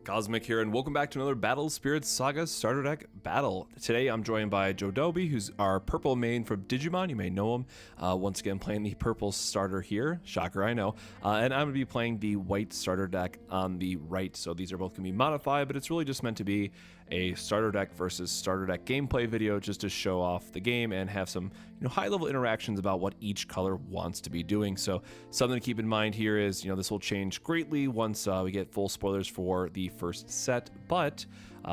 Cosmic here, and welcome back to another Battle Spirits Saga starter deck battle. Today I'm joined by Jo Dobbi, who's our purple main from Digimon. You may know him. Once again, playing the purple starter here. Shocker, I know. And I'm going to be playing the white starter deck on the right. So these are both going to be modified, but it's really just meant to be a starter deck versus starter deck gameplay video just to show off the game and have some high-level interactions about what each color wants to be doing. So something to keep in mind here is this will change greatly once we get full spoilers for the first set, but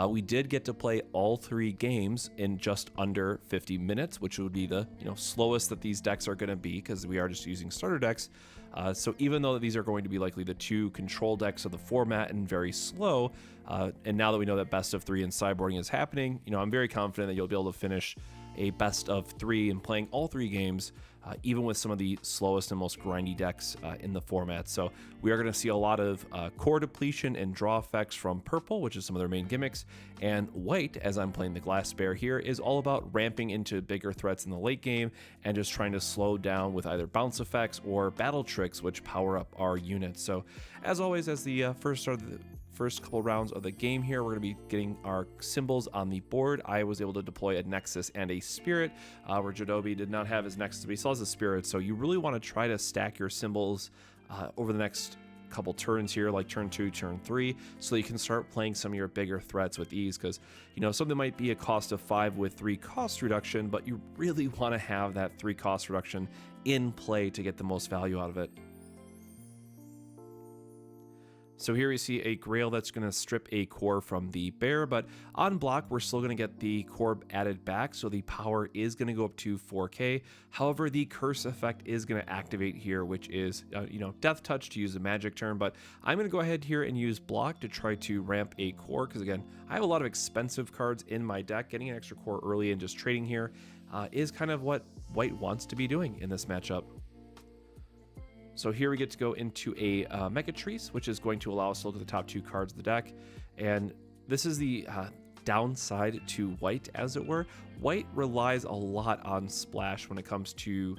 we did get to play all three games in just under 50 minutes, which would be the slowest that these decks are going to be because we are just using starter decks. So even though these are going to be likely the two control decks of the format and very slow, and now that we know that best of three and sideboarding is happening, I'm very confident that you'll be able to finish a best of three and playing all three games, even with some of the slowest and most grindy decks in the format. So we are going to see a lot of core depletion and draw effects from purple, which is some of their main gimmicks, and white, as I'm playing the glass bear here, is all about ramping into bigger threats in the late game and just trying to slow down with either bounce effects or battle tricks, which power up our units. So as always, as the first couple rounds of the game here, we're going to be getting our symbols on the board. I was able to deploy a Nexus and a Spirit, where Jo Dobbi did not have his Nexus, but he still has a Spirit. So you really want to try to stack your symbols over the next couple turns here, like turn 2, turn 3, so you can start playing some of your bigger threats with ease, because something might be a cost of 5 with 3 cost reduction, but you really want to have that 3 cost reduction in play to get the most value out of it. So here we see a Grail that's going to strip a core from the bear, but on block we're still going to get the core added back, so the power is going to go up to 4K. However, the curse effect is going to activate here, which is death touch, to use a magic term, but I'm going to go ahead here and use block to try to ramp a core, because again, I have a lot of expensive cards in my deck. Getting an extra core early and just trading here is kind of what white wants to be doing in this matchup. So here we get to go into a Mechatrice, which is going to allow us to look at the top 2 cards of the deck. And this is the downside to white, as it were. White relies a lot on splash when it comes to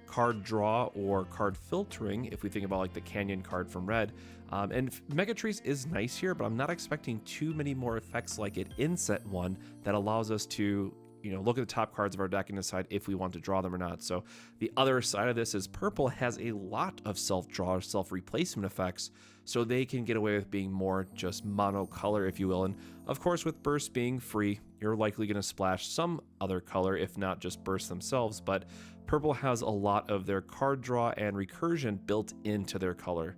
card draw or card filtering, if we think about like the Canyon card from red. And Mechatrice is nice here, but I'm not expecting too many more effects like it in set 1 that allows us to look at the top cards of our deck and decide if we want to draw them or not. So the other side of this is purple has a lot of self-draw or self-replacement effects, so they can get away with being more just monocolor, if you will. And of course, with burst being free, you're likely going to splash some other color, if not just burst themselves, but purple has a lot of their card draw and recursion built into their color.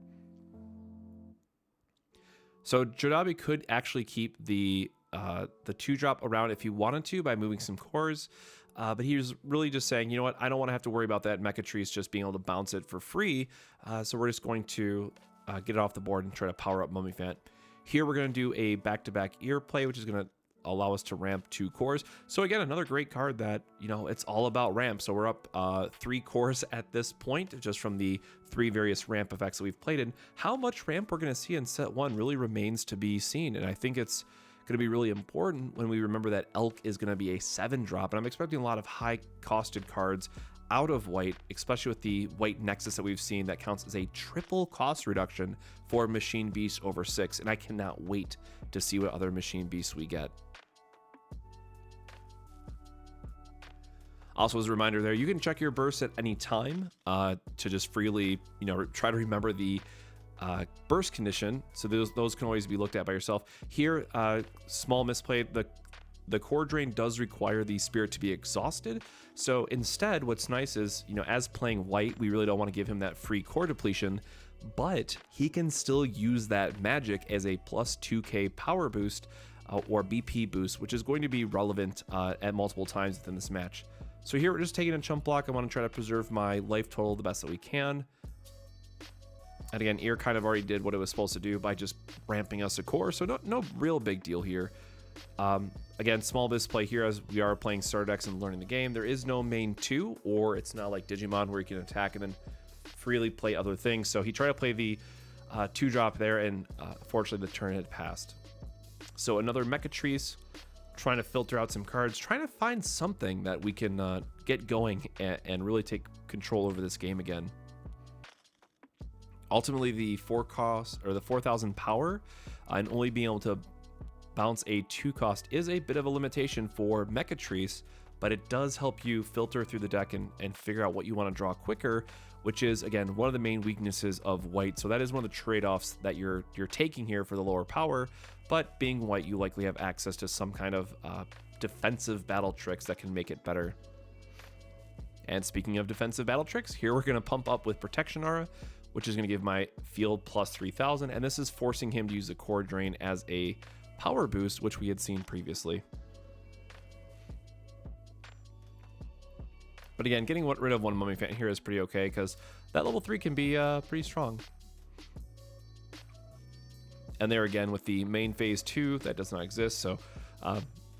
So Jo Dobbi could actually keep the 2-drop around if he wanted to by moving some cores, but he was really just saying, you know what, I don't want to have to worry about that Mechatrice just being able to bounce it for free, so we're just going to get it off the board and try to power up Mummiphant. Here we're going to do a back-to-back ear play, which is going to allow us to ramp 2 cores. So again, another great card that, it's all about ramp. So we're up 3 cores at this point, just from the 3 various ramp effects that we've played in. How much ramp we're going to see in set 1 really remains to be seen, and I think it's going to be really important when we remember that Elk is going to be a 7-drop, and I'm expecting a lot of high-costed cards out of white, especially with the white Nexus that we've seen that counts as a triple cost reduction for Machine Beast over 6, and I cannot wait to see what other Machine Beasts we get. Also, as a reminder there, you can check your bursts at any time to just freely, try to remember the burst condition, so those can always be looked at by yourself. Here, small misplay, the core drain does require the Spirit to be exhausted, so instead what's nice is, as playing white, we really don't want to give him that free core depletion, but he can still use that magic as a plus 2k power boost or BP boost, which is going to be relevant at multiple times within this match. So here we're just taking a chump block. I want to try to preserve my life total the best that we can. And again, ear kind of already did what it was supposed to do by just ramping us a core, so no real big deal here. Again, small misplay here as we are playing starter decks and learning the game. There is no main 2, or it's not like Digimon where you can attack and then freely play other things. So he tried to play the 2-drop there, and fortunately the turn had passed. So another Mechatrice, trying to filter out some cards, trying to find something that we can get going and really take control over this game again. Ultimately, the 4,000 power and only being able to bounce a 2 cost is a bit of a limitation for Mechatrice, but it does help you filter through the deck and figure out what you want to draw quicker, which is, again, one of the main weaknesses of white. So that is one of the trade-offs that you're taking here for the lower power, but being white, you likely have access to some kind of defensive battle tricks that can make it better. And speaking of defensive battle tricks, here we're going to pump up with Protection Aura, which is going to give my field plus 3,000, and this is forcing him to use the Core Drain as a power boost, which we had seen previously. But again, getting rid of one Mummy Fan here is pretty okay, because that level 3 can be pretty strong. And there again with the main phase 2, that does not exist, so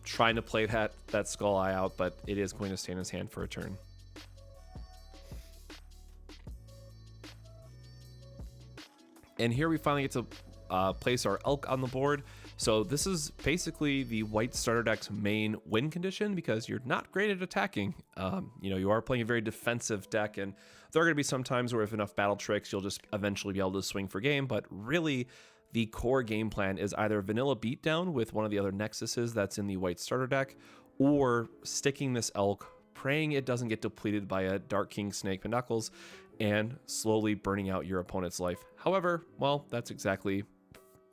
trying to play that Skull Eye out, but it is going to stay in his hand for a turn. And here we finally get to place our Elk on the board. So this is basically the white starter deck's main win condition, because you're not great at attacking. You are playing a very defensive deck, and there are going to be some times where if enough battle tricks, you'll just eventually be able to swing for game. But really, the core game plan is either vanilla beatdown with one of the other Nexuses that's in the white starter deck, or sticking this Elk, praying it doesn't get depleted by a Dark King Snake Pinocchles, and slowly burning out your opponent's life. However, well, that's exactly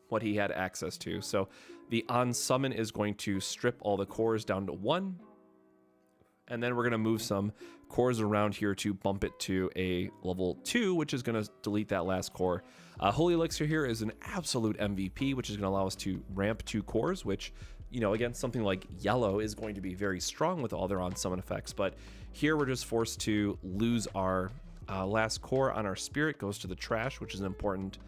what he had access to. So the on summon is going to strip all the cores down to 1, and then we're going to move some cores around here to bump it to a level 2, which is going to delete that last core. Holy Elixir here is an absolute MVP, which is going to allow us to ramp 2 cores, which, against something like yellow is going to be very strong with all their on summon effects. But here we're just forced to lose our last core on our Spirit, goes to the trash, which is an important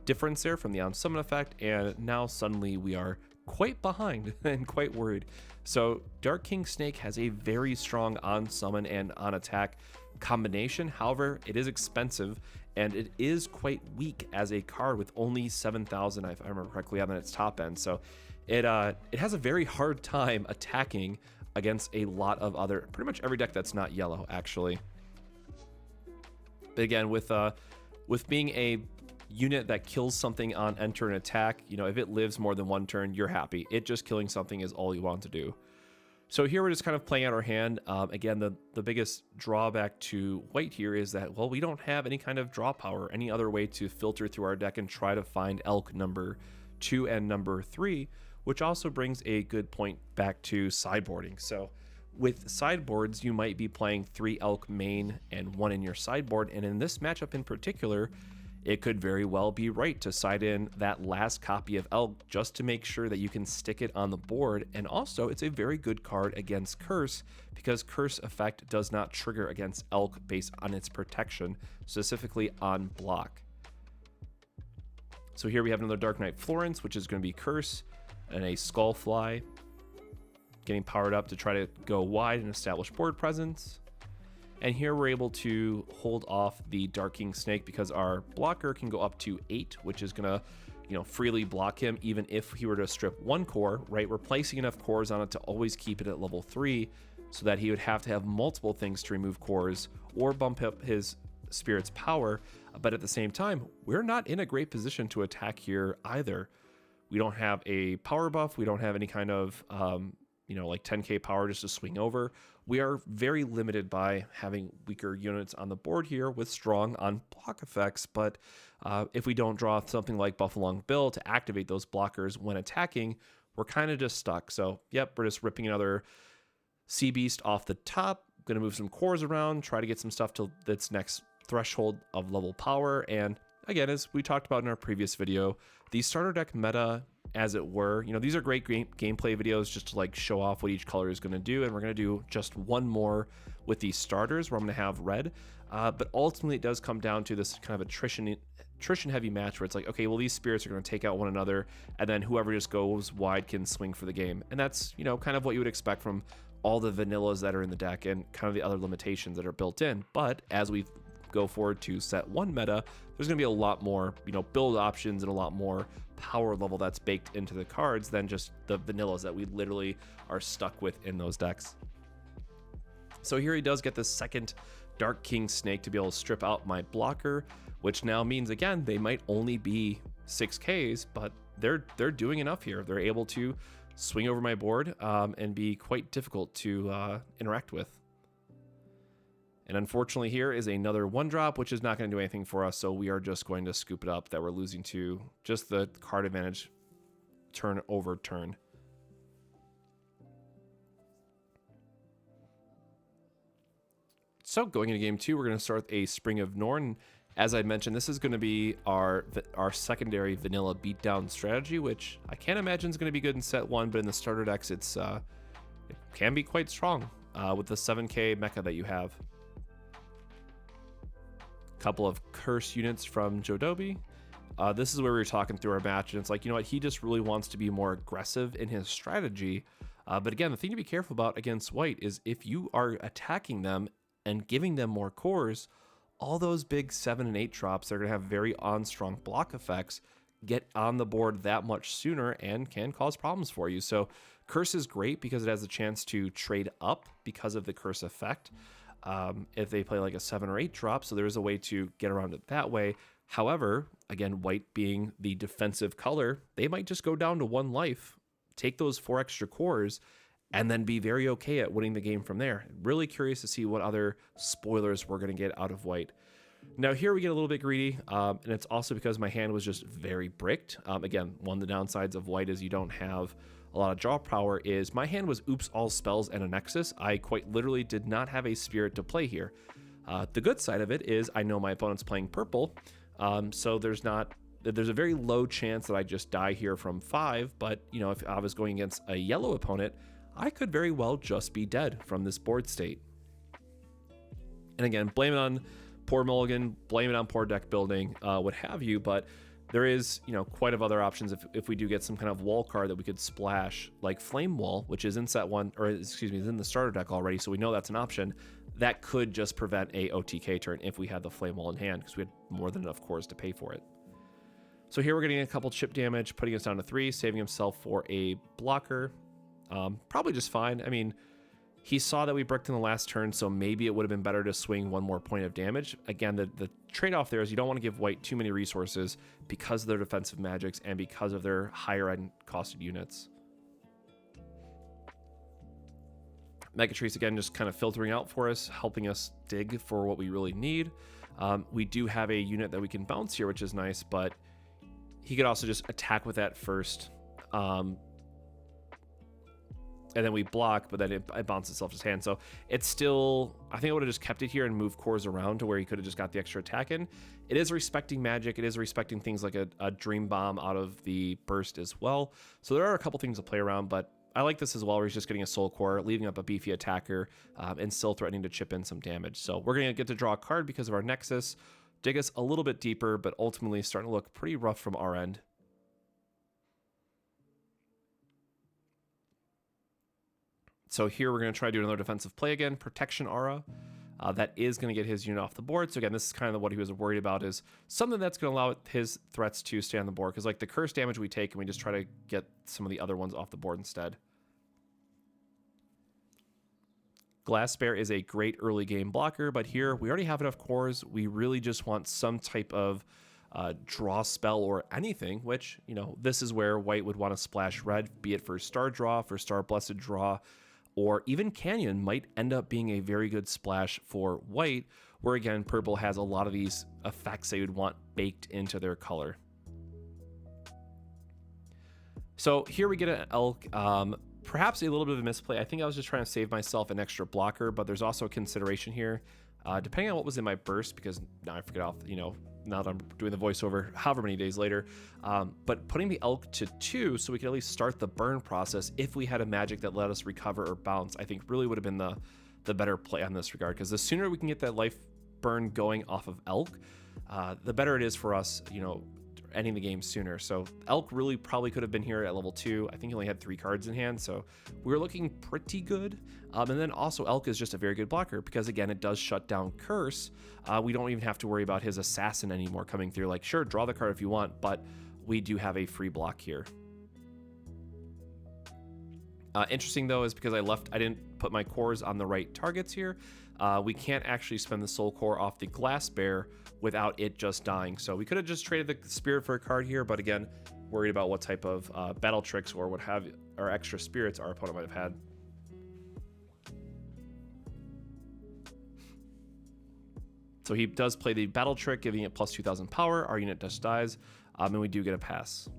difference there from the on summon effect, and now suddenly we are quite behind and quite worried. So Dark King Snake has a very strong on summon and on attack combination. However, it is expensive and it is quite weak as a card with only 7,000, if I remember correctly, on its top end. So it has a very hard time attacking against a lot of pretty much every deck that's not yellow, actually. But again, with being a unit that kills something on enter and attack, if it lives more than 1 turn, you're happy. It just killing something is all you want to do. So here we're just kind of playing out our hand. Again, the biggest drawback to white here is that, well, we don't have any kind of draw power, any other way to filter through our deck and try to find Elk number 2 and number 3, which also brings a good point back to sideboarding. So with sideboards, you might be playing 3 Elk main and 1 in your sideboard, and in this matchup in particular, it could very well be right to side in that last copy of Elk just to make sure that you can stick it on the board. And also, it's a very good card against Curse, because Curse effect does not trigger against Elk based on its protection, specifically on block. So here we have another Dark Knight Florence, which is going to be Curse, and a Skullfly getting powered up to try to go wide and establish board presence. And here we're able to hold off the Dark King Snake because our blocker can go up to 8, which is gonna, freely block him even if he were to strip 1 core, right? We're placing enough cores on it to always keep it at level 3 so that he would have to have multiple things to remove cores or bump up his Spirit's power. But at the same time, we're not in a great position to attack here either. We don't have a power buff. We don't have any kind of, like 10k power just to swing over. We are very limited by having weaker units on the board here with strong on block effects. But if we don't draw something like Buffalong Bill to activate those blockers when attacking, we're kind of just stuck. So yep, we're just ripping another Sea Beast off the top. Going to move some cores around, try to get some stuff to its next threshold of level power. And again, as we talked about in our previous video, the starter deck meta, as it were, these are great gameplay videos just to like show off what each color is going to do. And we're going to do just one more with these starters where I'm going to have red. But ultimately it does come down to this kind of attrition heavy match where it's like, okay, well, these spirits are going to take out one another, and then whoever just goes wide can swing for the game. And that's, kind of what you would expect from all the vanillas that are in the deck and kind of the other limitations that are built in. But as we go forward to set 1 meta, there's going to be a lot more, build options and a lot more power level that's baked into the cards than just the vanillas that we literally are stuck with in those decks. So here he does get the second Dark King Snake to be able to strip out my blocker, which now means, again, they might only be 6Ks, but they're doing enough here. They're able to swing over my board and be quite difficult to interact with. And unfortunately here is another 1-drop, which is not going to do anything for us, so we are just going to scoop it up that we're losing to just the card advantage turn over turn. So going into game 2, we're going to start with a Spring of Norn. As I mentioned, this is going to be our secondary vanilla beatdown strategy, which I can't imagine is going to be good in set 1, but in the starter decks, it can be quite strong with the 7K mecha that you have. Couple of curse units from Jo Dobbi. This is where we were talking through our match, and it's like, you know what, he just really wants to be more aggressive in his strategy. But again, the thing to be careful about against white is if you are attacking them and giving them more cores, all those big 7 and 8 drops that are going to have very on-strong block effects get on the board that much sooner and can cause problems for you. So curse is great because it has a chance to trade up because of the curse effect. If they play like a 7 or 8 drop, so there's a way to get around it that way. However, again, white being the defensive color, they might just go down to 1 life, take those 4 extra cores, and then be very okay at winning the game from there. Really curious to see what other spoilers we're going to get out of white. Now here we get a little bit greedy, and it's also because my hand was just very bricked. Again, one of the downsides of white is you don't have a lot of draw power is my hand was oops all spells and a nexus. I quite literally did not have a spirit to play here. The good side of it is I know my opponent's playing purple, so there's a very low chance that I just die here from 5, but you know, if I was going against a yellow opponent, I could very well just be dead from this board state. And again, blame it on poor mulligan, blame it on poor deck building, what have you, but there is, you know, quite of other options if we do get some kind of wall card that we could splash, like Flame Wall, which is in set 1, or excuse me, is in the starter deck already, so we know that's an option. That could just prevent a OTK turn if we had the Flame Wall in hand, because we had more than enough cores to pay for it. So here we're getting a couple chip damage, putting us down to 3, saving himself for a blocker. Probably just fine. I mean, he saw that we bricked in the last turn, so maybe it would have been better to swing 1 more point of damage. Again, the trade-off there is you don't want to give white too many resources because of their defensive magics and because of their higher-end costed units. Megatrice, again, just kind of filtering out for us, helping us dig for what we really need. We do have a unit that we can bounce here, which is nice, but he could also just attack with that first. And then we block, but then it bounces itself to his hand. So it's still, I think I would have just kept it here and moved cores around to where he could have just got the extra attack in. It is respecting magic. It is respecting things like a Dream Bomb out of the burst as well. So there are a couple things to play around, but I like this as well, where he's just getting a soul core, leaving up a beefy attacker, and still threatening to chip in some damage. So we're going to get to draw a card because of our Nexus, dig us a little bit deeper, but ultimately starting to look pretty rough from our end. So here we're going to try to do another defensive play again, Protection Aura. That is going to get his unit off the board. So again, this is kind of what he was worried about, is something that's going to allow his threats to stay on the board. Because like the curse damage we take, and we just try to get some of the other ones off the board instead. Glass Bear is a great early game blocker, but here we already have enough cores. We really just want some type of draw spell or anything, which, you know, this is where white would want to splash red, be it for Star Draw, for Star Blessed Draw, or even Canyon might end up being a very good splash for white, where again, purple has a lot of these effects they would want baked into their color. So here we get an Elk, perhaps a little bit of a misplay. I think I was just trying to save myself an extra blocker, but there's also a consideration here. Depending on what was in my burst, because now I forget off, you know, now that I'm doing the voiceover however many days later, but putting the Elk to 2 so we could at least start the burn process if we had a magic that let us recover or bounce, I think really would have been the better play on this regard, because the sooner we can get that life burn going off of Elk, the better it is for us, you know, ending the game sooner. So Elk really probably could have been here at level 2. I think he only had 3 cards in hand, so we were looking pretty good. And then also Elk is just a very good blocker because again, it does shut down Curse. We don't even have to worry about his assassin anymore coming through. Like, sure, draw the card if you want, but we do have a free block here. Interesting though is because I didn't put my cores on the right targets here. we can't actually spend the soul core off the glass bear without it just dying. So we could have just traded the spirit for a card here, but again, worried about what type of battle tricks or what have or extra spirits our opponent might have had. So he does play the battle trick, giving it plus 2,000 power. Our unit just dies, and we do get a pass.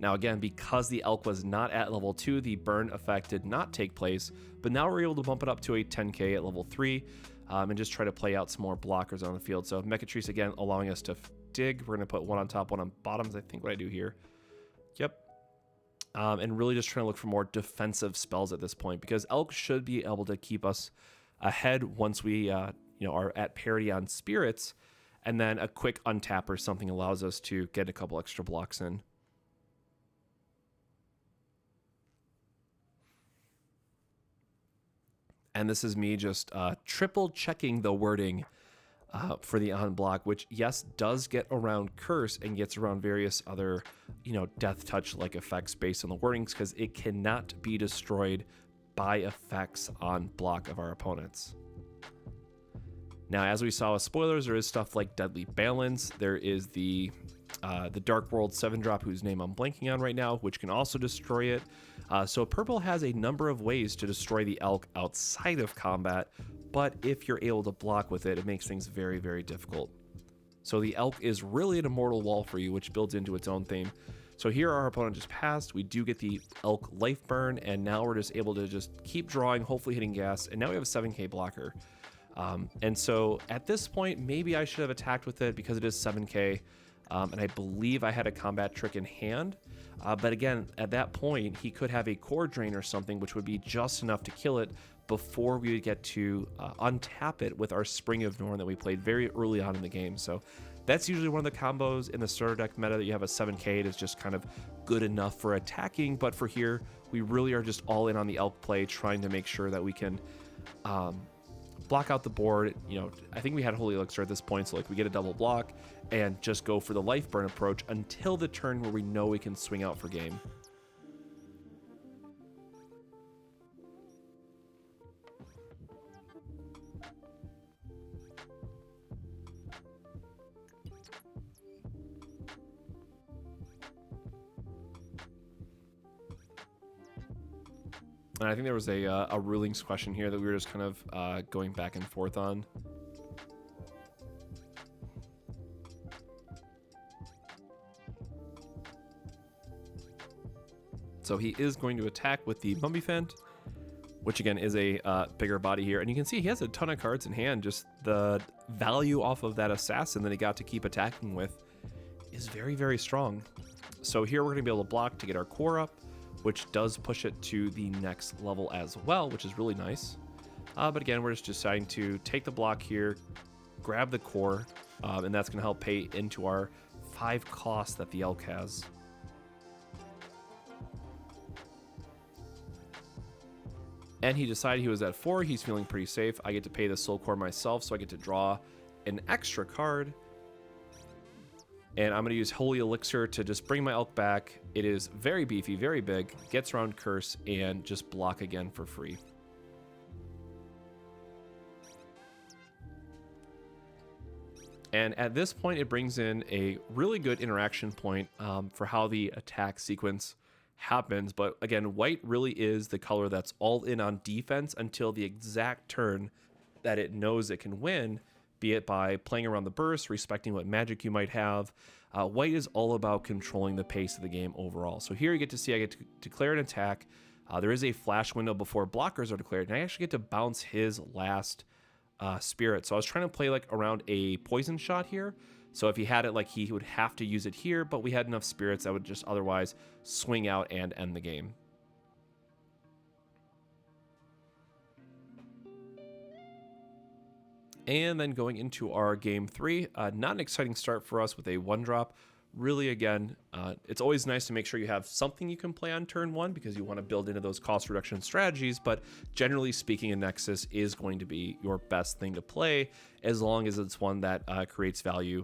Now again, because the elk was not at level 2, the burn effect did not take place, but now we're able to bump it up to a 10k at level 3, and just try to play out some more blockers on the field. So Mechatrice again allowing us to dig. We're going to put one on top, one on bottoms, I think what I do here. Yep. And really just trying to look for more defensive spells at this point, because elk should be able to keep us ahead once we are at parity on spirits, and then a quick untap or something allows us to get a couple extra blocks in. And this is me just triple checking the wording for the on block, which yes, does get around curse and gets around various other, death touch like effects based on the wordings, because it cannot be destroyed by effects on block of our opponents. Now, as we saw with spoilers, there is stuff like Deadly Balance. There is the Dark World 7-drop, whose name I'm blanking on right now, which can also destroy it. So purple has a number of ways to destroy the elk outside of combat, but if you're able to block with it, it makes things very, very difficult. So the elk is really an immortal wall for you, which builds into its own theme. So here our opponent just passed. We do get the elk life burn, and now we're just able to just keep drawing, hopefully hitting gas, and now we have a 7k blocker. And so at this point, maybe I should have attacked with it because it is 7k, and I believe I had a combat trick in hand. But again, at that point, he could have a core drain or something, which would be just enough to kill it before we would get to untap it with our Spring of Norn that we played very early on in the game. So that's usually one of the combos in the starter deck meta, that you have a 7k. It is just kind of good enough for attacking, but for here, we really are just all in on the elk play, trying to make sure that we can block out the board. I think we had Holy Elixir at this point, so like we get a double block and just go for the life burn approach until the turn where we know we can swing out for game. And I think there was a rulings question here that we were just kind of going back and forth on. So he is going to attack with the Mummifiend, which again is a bigger body here. And you can see he has a ton of cards in hand. Just the value off of that assassin that he got to keep attacking with is very, very strong. So here we're going to be able to block to get our core up, which does push it to the next level as well, which is really nice. But again, we're just deciding to take the block here, grab the core, and that's going to help pay into our 5 cost that the elk has. And he decided he was at 4. He's feeling pretty safe. I get to pay the soul core myself, so I get to draw an extra card. And I'm going to use Holy Elixir to just bring my elk back. It is very beefy, very big, gets around curse, and just block again for free. And at this point, it brings in a really good interaction point for how the attack sequence happens. But again, white really is the color that's all in on defense until the exact turn that it knows it can win, be it by playing around the burst, respecting what magic you might have. White is all about controlling the pace of the game overall. So here you get to see I get to declare an attack. There is a flash window before blockers are declared, and I actually get to bounce his last spirit. So I was trying to play like around a poison shot here. So if he had it, like he would have to use it here, but we had enough spirits that would just otherwise swing out and end the game. And then going into our game 3, not an exciting start for us with a 1-drop. Really, again, it's always nice to make sure you have something you can play on turn 1 because you want to build into those cost reduction strategies, but generally speaking, a Nexus is going to be your best thing to play as long as it's one that creates value,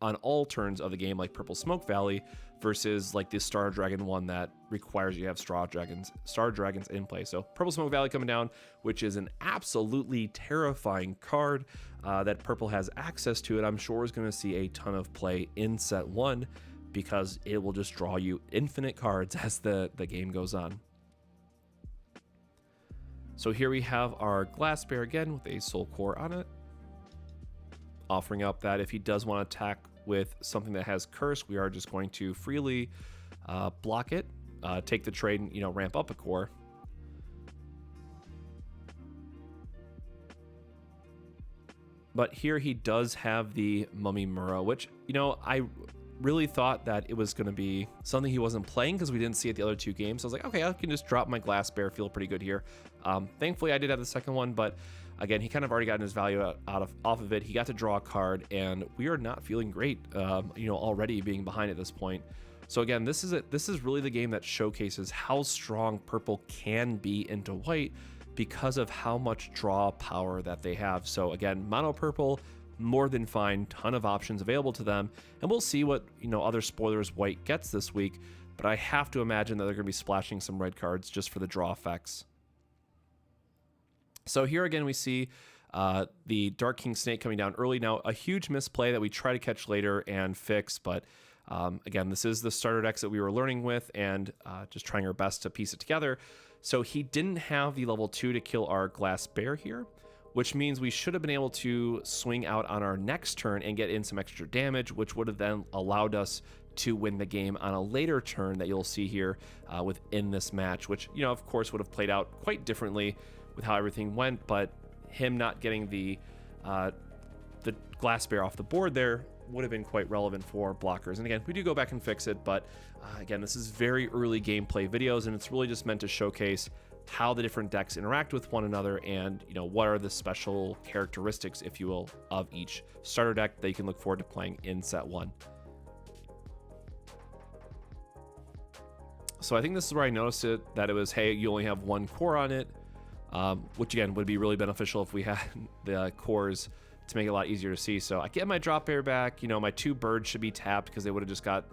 on all turns of the game, like Purple Smoke Valley, versus like the Star Dragon one that requires you to have Star Dragons in play. So Purple Smoke Valley coming down, which is an absolutely terrifying card that Purple has access to. It I'm sure is going to see a ton of play in set 1 because it will just draw you infinite cards as the game goes on. So here we have our Glass Bear again with a Soul Core on it, offering up that if he does want to attack with something that has Curse, we are just going to freely block it, take the trade, and, you know, ramp up a core. But here he does have the Mummy Mura, which, you know, I really thought that it was going to be something he wasn't playing because we didn't see it the other 2 games. So I was like, okay, I can just drop my Glass Bear, feel pretty good here. Thankfully, I did have the second one, but again, he kind of already gotten his value off of it. He got to draw a card, and we are not feeling great, you know, already being behind at this point. So again, this is really the game that showcases how strong Purple can be into White because of how much draw power that they have. So again, Mono Purple, more than fine, ton of options available to them, and we'll see what, you know, other spoilers White gets this week, but I have to imagine that they're going to be splashing some red cards just for the draw effects. So here again we see the Dark King Snake coming down early. Now a huge misplay that we try to catch later and fix, but again, this is the starter decks that we were learning with and just trying our best to piece it together. So he didn't have the level 2 to kill our Glass Bear here, which means we should have been able to swing out on our next turn and get in some extra damage, which would have then allowed us to win the game on a later turn that you'll see here within this match, which, you know, of course would have played out quite differently with how everything went, but him not getting the Glass Bear off the board there would have been quite relevant for blockers. And again, we do go back and fix it, but again, this is very early gameplay videos, and it's really just meant to showcase how the different decks interact with one another and, you know, what are the special characteristics, if you will, of each starter deck that you can look forward to playing in set 1. So I think this is where I noticed it, that it was, hey, you only have 1 core on it, which again would be really beneficial if we had the cores to make it a lot easier to see. So I get my drop bear back. You know, my 2 birds should be tapped because they would have just got,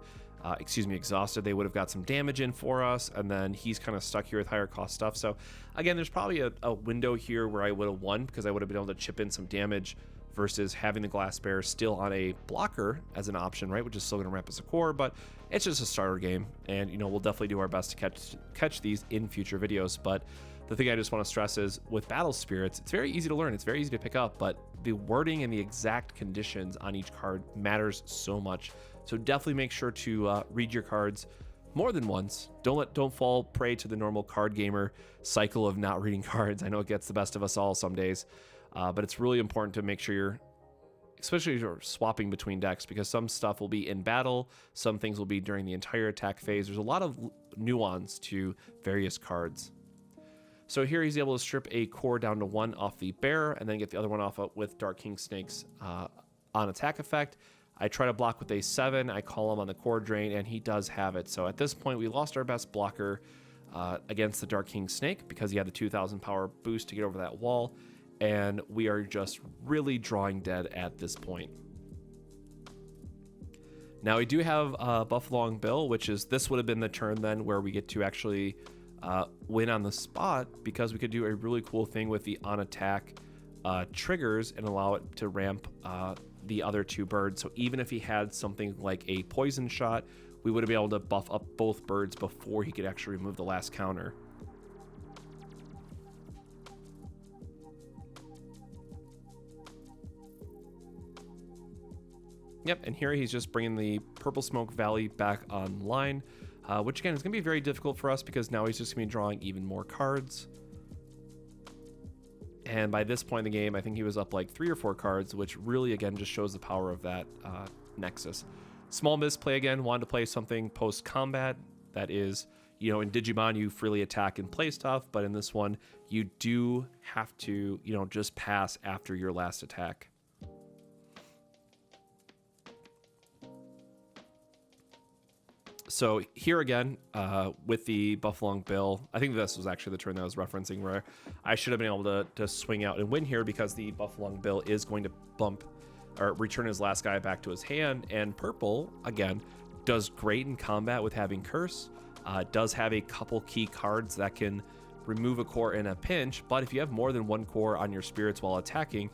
exhausted. They would have got some damage in for us, and then he's kind of stuck here with higher cost stuff. So again, there's probably a window here where I would have won because I would have been able to chip in some damage versus having the Glass Bear still on a blocker as an option, right? Which is still going to ramp as a core, but it's just a starter game, and, you know, we'll definitely do our best to catch these in future videos. But the thing I just want to stress is with Battle Spirits, it's very easy to learn, it's very easy to pick up, but the wording and the exact conditions on each card matters so much. So definitely make sure to read your cards more than once. Don't fall prey to the normal card gamer cycle of not reading cards. I know it gets the best of us all some days, but it's really important to make sure you're, especially if you're swapping between decks, because some stuff will be in battle, some things will be during the entire attack phase. There's a lot of nuance to various cards. So here he's able to strip a core down to 1 off the bear and then get the other one off with Dark King Snake's on attack effect. I try to block with a 7. I call him on the core drain, and he does have it. So at this point, we lost our best blocker against the Dark King Snake because he had the 2,000 power boost to get over that wall, and we are just really drawing dead at this point. Now we do have Buffalong Bill, which is, this would have been the turn then where we get to actually win on the spot, because we could do a really cool thing with the on attack triggers and allow it to ramp the other 2 birds. So even if he had something like a poison shot, we would have been able to buff up both birds before he could actually remove the last counter. Yep, and here he's just bringing the Purple Smoke Valley back online, which again is going to be very difficult for us because now he's just going to be drawing even more cards. And by this point in the game, I think he was up like 3 or 4 cards, which really, again, just shows the power of that Nexus. Small misplay again, wanted to play something post-combat that is, you know, in Digimon, you freely attack and play stuff, but in this one, you do have to, you know, just pass after your last attack. So here again, with the Buffalong Bill, I think this was actually the turn that I was referencing where I should have been able to swing out and win here because the Buffalong Bill is going to or return his last guy back to his hand. And purple, again, does great in combat with having curse. Does have a couple key cards that can remove a core in a pinch, but if you have more than one core on your spirits while attacking,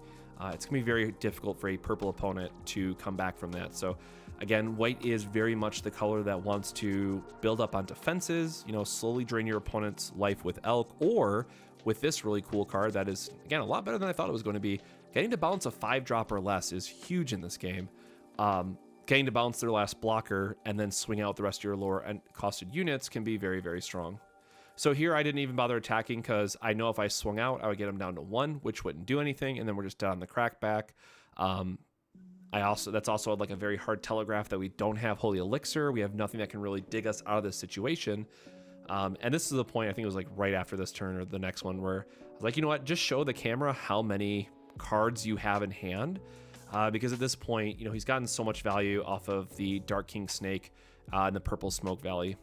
it's gonna be very difficult for a purple opponent to come back from that. So again, white is very much the color that wants to build up on defenses, you know, slowly drain your opponent's life with Elk, or with this really cool card that is, again, a lot better than I thought it was going to be. Getting to bounce a 5-drop or less is huge in this game. Getting to bounce their last blocker and then swing out the rest of your lower and costed units can be very, very strong. So here I didn't even bother attacking because I know if I swung out, I would get him down to 1, which wouldn't do anything, and then we're just down the crackback. That's also like a very hard telegraph that we don't have Holy Elixir. We have nothing that can really dig us out of this situation. And this is the point, I think it was like right after this turn or the next one, where I was like, you know what, just show the camera how many cards you have in hand. Because at this point, you know, he's gotten so much value off of the Dark King Snake and the Purple Smoke Valley.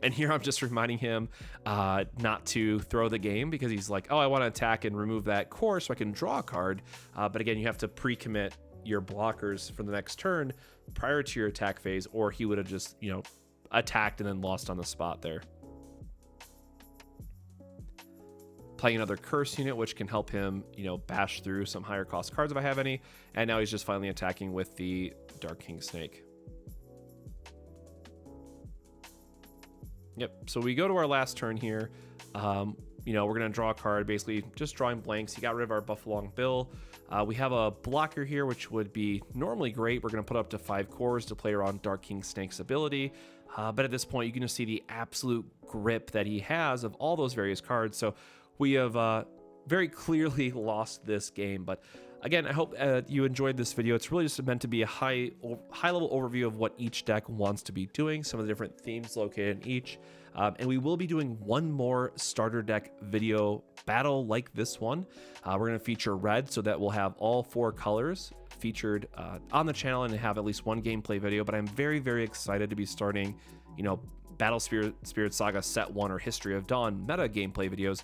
And here I'm just reminding him not to throw the game because he's like, oh, I want to attack and remove that core so I can draw a card. But again, you have to pre-commit your blockers for the next turn prior to your attack phase, or he would have just, you know, attacked and then lost on the spot there. Playing another curse unit, which can help him, you know, bash through some higher cost cards if I have any. And now he's just finally attacking with the Dark King Snake. Yep, so we go to our last turn here. You know, we're going to draw a card, basically just drawing blanks. He got rid of our Buffalong Bill. We have a blocker here, which would be normally great. We're going to put up to 5 cores to play around Dark King Snake's ability. But at this point, you can just see the absolute grip that he has of all those various cards. So we have very clearly lost this game. But again, I hope you enjoyed this video. It's really just meant to be a high-level overview of what each deck wants to be doing, some of the different themes located in each. And we will be doing one more starter deck video battle like this one. We're going to feature red, so that we'll have all 4 colors featured on the channel and have at least one gameplay video. But I'm very, very excited to be starting, you know, Battle Spirit Saga Set 1 or History of Dawn meta gameplay videos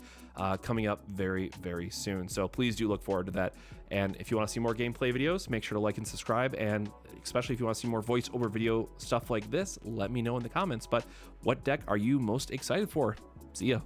coming up very, very soon. So please do look forward to that. And if you want to see more gameplay videos, make sure to like and subscribe. And especially if you want to see more voiceover video stuff like this, let me know in the comments. But what deck are you most excited for? See ya.